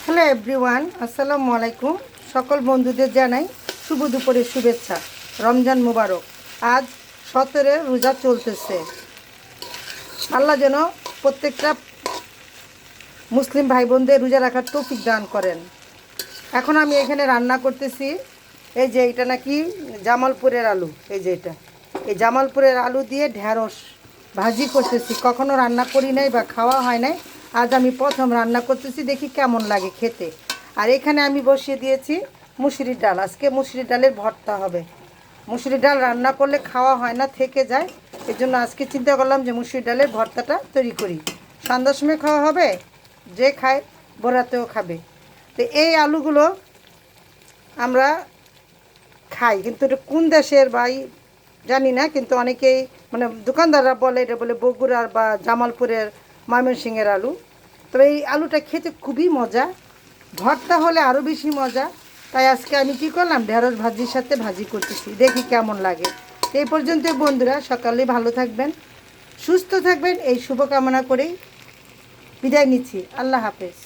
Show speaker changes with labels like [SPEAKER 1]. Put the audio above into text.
[SPEAKER 1] Hello everyone, আসসালামু আলাইকুম। সকল বন্ধুদের জানাই শুভ দুপুরের শুভেচ্ছা। রমজান মুবারক। আজ 17 রোজা চলতেছে। আল্লাহ যেন প্রত্যেকটা মুসলিম ভাই বোনদের রোজা রাখার তৌফিক দান করেন। এখন আমি এখানে রান্না করতেছি। এই যে এটা নাকি জামালপুরের আলু। এই যে এই জামালপুরের আলু দিয়ে ঢেঁড়স ভাজি করতেছি। কখনো রান্না করি নাই বা খাওয়া হয় নাই, আজ আমি প্রথম রান্না করতেছি, দেখি কেমন লাগে খেতে। আর এখানে আমি বসিয়ে দিয়েছি মুসুরির ডাল। আজকে মুসুরির ডালের ভর্তা হবে। মুসুরির ডাল রান্না করলে খাওয়া হয় না, থেকে যায়। এর জন্য আজকে চিন্তা করলাম যে মুসুরির ডালের ভর্তাটা তৈরি করি। সন্ধ্যার সময় খাওয়া হবে, যে খায় ভোরাতেও খাবে। তো এই আলুগুলো আমরা খাই, কিন্তু এটা কোন দেশের ভাই জানি না, কিন্তু অনেকেই মানে দোকানদাররা বলে এটা বলে বগুড়ার বা জামালপুরের ময়মনসিংহের আলু। তবে এই আলুটা খেতে খুবই মজা, ভর্তা হলে আরও বেশি মজা। তাই আজকে আমি কী করলাম, ঢেঁড়স ভাজির সাথে ভাজি করতেছি, দেখি কেমন লাগে। এই পর্যন্ত বন্ধুরা, সকালে ভালো থাকবেন, সুস্থ থাকবেন, এই শুভকামনা করেই বিদায় নিচ্ছি। আল্লাহ হাফেজ।